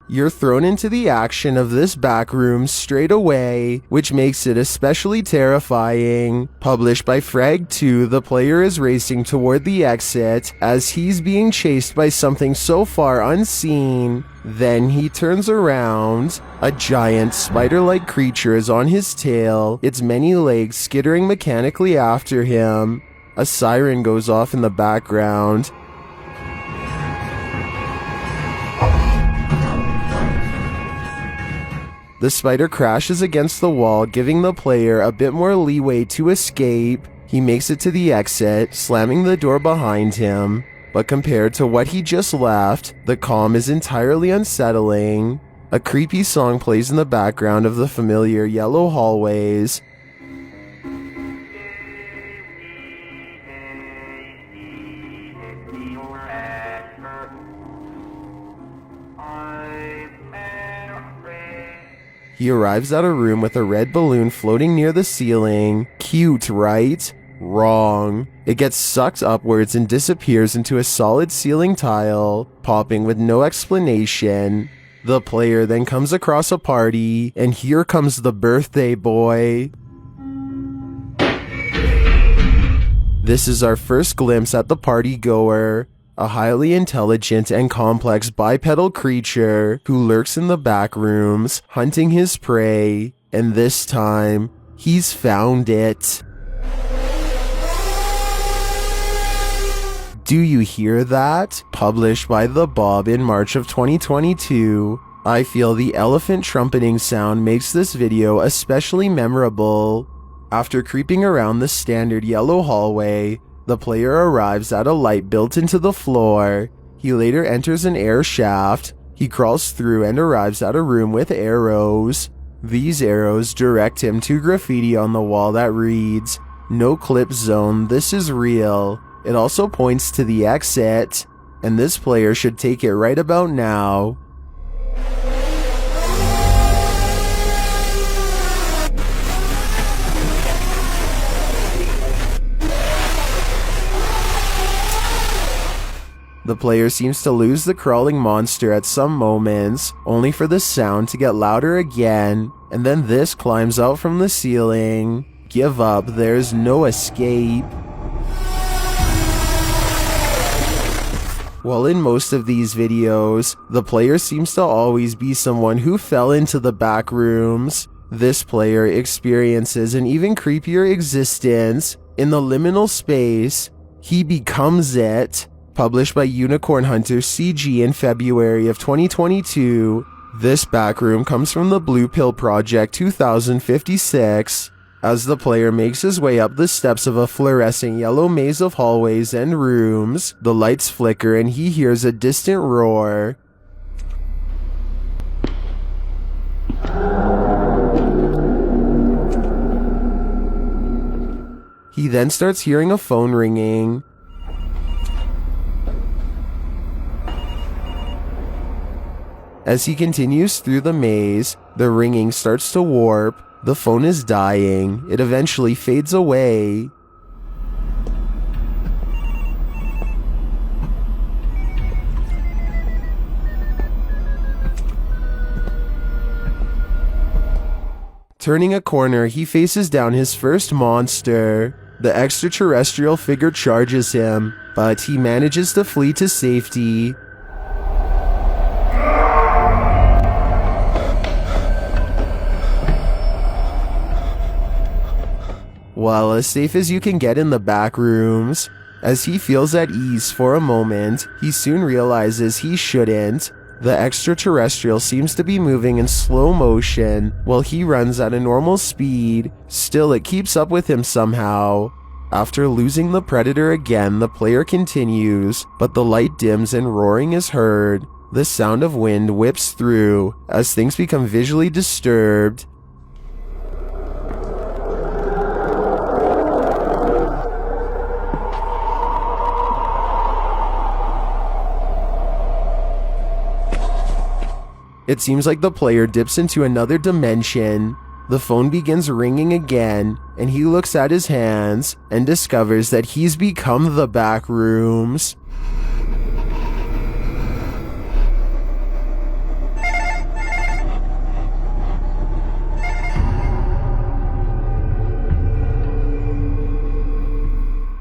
You're thrown into the action of this back room straight away, which makes it especially terrifying. Published by Frag2, the player is racing toward the exit as he's being chased by something so far unseen. Then he turns around. A giant spider-like creature is on his tail, its many legs skittering mechanically after him. A siren goes off in the background. The spider crashes against the wall, giving the player a bit more leeway to escape. He makes it to the exit, slamming the door behind him. But compared to what he just left, the calm is entirely unsettling. A creepy song plays in the background of the familiar yellow hallways. He arrives at a room with a red balloon floating near the ceiling. Cute, right? Wrong. It gets sucked upwards and disappears into a solid ceiling tile, popping with no explanation. The player then comes across a party, and here comes the birthday boy. This is our first glimpse at the party goer. A highly intelligent and complex bipedal creature who lurks in the back rooms, hunting his prey, and this time, he's found it. Do you hear that? Published by The Bob in March of 2022. I feel the elephant trumpeting sound makes this video especially memorable. After creeping around the standard yellow hallway, the player arrives at a light built into the floor. He later enters an air shaft. He crawls through and arrives at a room with arrows. These arrows direct him to graffiti on the wall that reads, "No clip zone, this is real." It also points to the exit, and this player should take it right about now. The player seems to lose the crawling monster at some moments, only for the sound to get louder again, and then this climbs out from the ceiling. Give up, there's no escape. While in most of these videos, the player seems to always be someone who fell into the back rooms, this player experiences an even creepier existence in the liminal space. He becomes it. Published by Unicorn Hunter CG in February of 2022, this backroom comes from the Blue Pill Project 2056. As the player makes his way up the steps of a fluorescent yellow maze of hallways and rooms, the lights flicker and he hears a distant roar. He then starts hearing a phone ringing. As he continues through the maze, the ringing starts to warp. The phone is dying. It eventually fades away. Turning a corner, he faces down his first monster. The extraterrestrial figure charges him, but he manages to flee to safety. While as safe as you can get in the back rooms, as he feels at ease for a moment, he soon realizes he shouldn't. The extraterrestrial seems to be moving in slow motion while he runs at a normal speed. Still, it keeps up with him somehow. After losing the predator again, the player continues, but the light dims and roaring is heard. The sound of wind whips through as things become visually disturbed. It seems like the player dips into another dimension. The phone begins ringing again, and he looks at his hands and discovers that he's become the back rooms.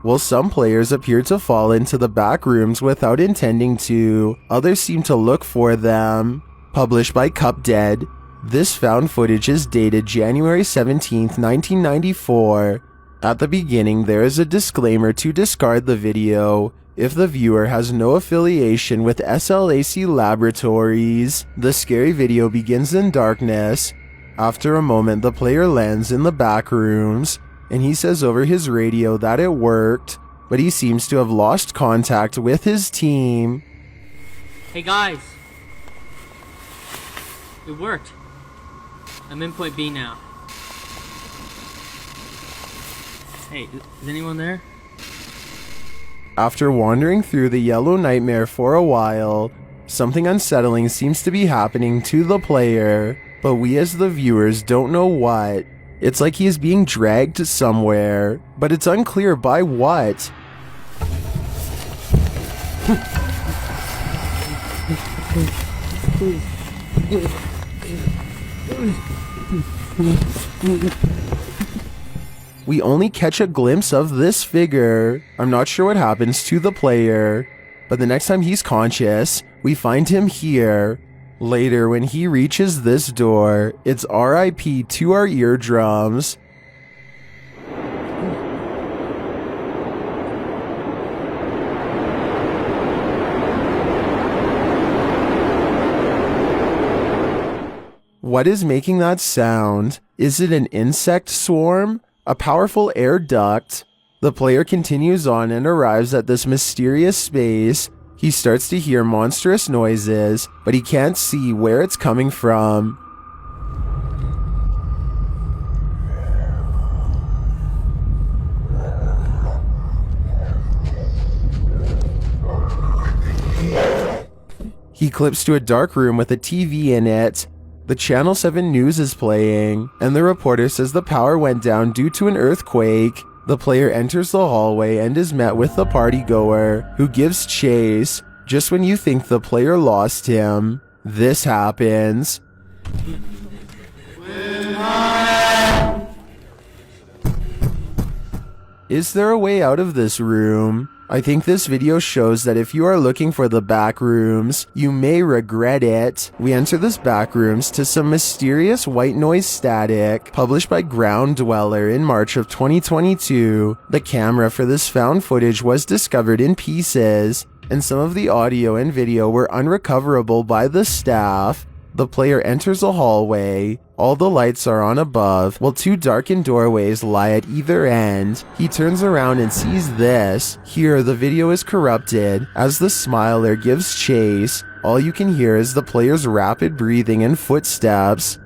While some players appear to fall into the back rooms without intending to, others seem to look for them. Published by Cupdead. This found footage is dated January 17th, 1994. At the beginning, there is a disclaimer to discard the video if the viewer has no affiliation with SLAC Laboratories. The scary video begins in darkness. After a moment, the player lands in the back rooms, and he says over his radio that it worked, but he seems to have lost contact with his team. Hey guys! It worked. I'm in point B now. Hey, is anyone there? After wandering through the Yellow Nightmare for a while, something unsettling seems to be happening to the player, but we as the viewers don't know what. It's like he is being dragged somewhere, but it's unclear by what. We only catch a glimpse of this figure. I'm not sure what happens to the player, but the next time he's conscious, we find him here. Later, when he reaches this door, it's RIP to our eardrums. What is making that sound? Is it an insect swarm? A powerful air duct? The player continues on and arrives at this mysterious space. He starts to hear monstrous noises, but he can't see where it's coming from. He clips to a dark room with a TV in it. The Channel 7 news is playing, and the reporter says the power went down due to an earthquake. The player enters the hallway and is met with the partygoer, who gives chase. Just when you think the player lost him, this happens. Is there a way out of this room? I think this video shows that if you are looking for the back rooms, you may regret it. We enter this back rooms to some mysterious white noise static, published by Ground Dweller in March of 2022. The camera for this found footage was discovered in pieces, and some of the audio and video were unrecoverable by the staff. The player enters a hallway. All the lights are on above, while two darkened doorways lie at either end. He turns around and sees this. Here, the video is corrupted. As the Smiler gives chase, all you can hear is the player's rapid breathing and footsteps.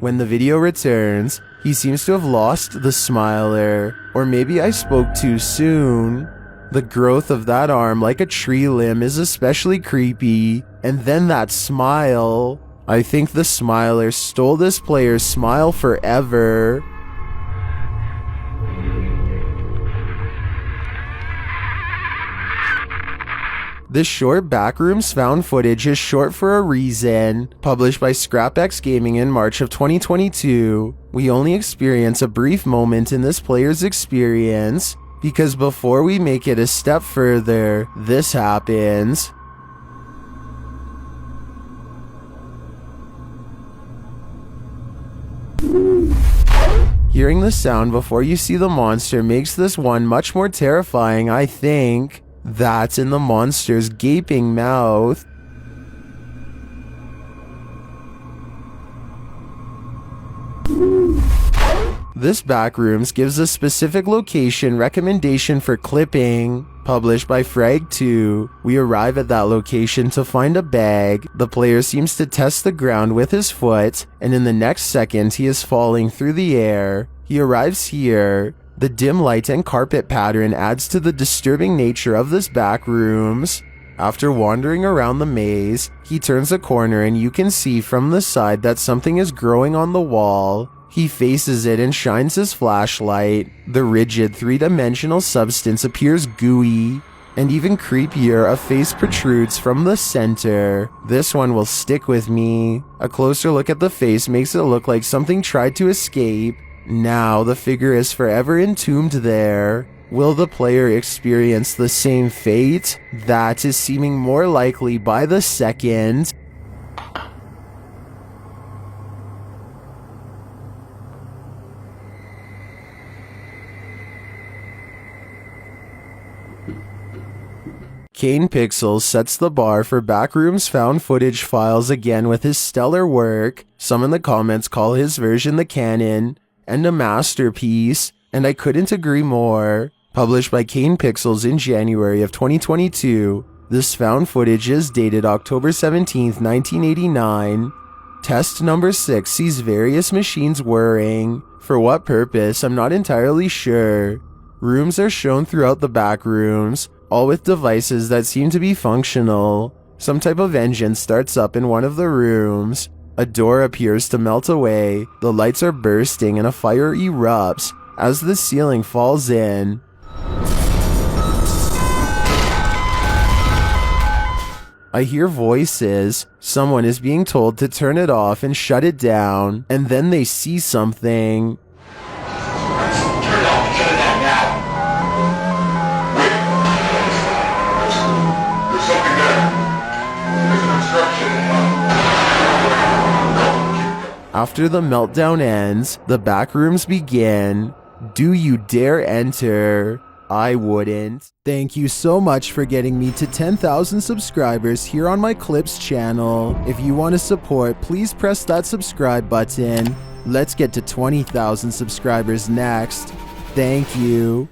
When the video returns, he seems to have lost the Smiler. Or maybe I spoke too soon. The growth of that arm like a tree limb is especially creepy. And then that smile. I think the Smiler stole this player's smile forever. This short Backrooms found footage is short for a reason. Published by ScrapX Gaming in March of 2022. We only experience a brief moment in this player's experience, because before we make it a step further, this happens. Hearing the sound before you see the monster makes this one much more terrifying, I think. That's in the monster's gaping mouth. This Backrooms gives a specific location recommendation for clipping. Published by Frag2. We arrive at that location to find a bag. The player seems to test the ground with his foot, and in the next second he is falling through the air. He arrives here. The dim light and carpet pattern adds to the disturbing nature of this Backrooms. After wandering around the maze, he turns a corner and you can see from the side that something is growing on the wall. He faces it and shines his flashlight. The rigid, three-dimensional substance appears gooey. And even creepier, a face protrudes from the center. This one will stick with me. A closer look at the face makes it look like something tried to escape. Now the figure is forever entombed there. Will the player experience the same fate? That is seeming more likely by the second. Kane Pixels sets the bar for Backrooms found footage files again with his stellar work. Some in the comments call his version the canon and a masterpiece, and I couldn't agree more. Published by Kane Pixels in January of 2022, this found footage is dated October 17th, 1989. Test number 6 sees various machines whirring. For what purpose, I'm not entirely sure. Rooms are shown throughout the back rooms, all with devices that seem to be functional. Some type of engine starts up in one of the rooms. A door appears to melt away, the lights are bursting and a fire erupts as the ceiling falls in. I hear voices. Someone is being told to turn it off and shut it down, and then they see something. After the meltdown ends, the back rooms begin. Do you dare enter? I wouldn't. Thank you so much for getting me to 10,000 subscribers here on my Clips channel. If you want to support, please press that subscribe button. Let's get to 20,000 subscribers next. Thank you.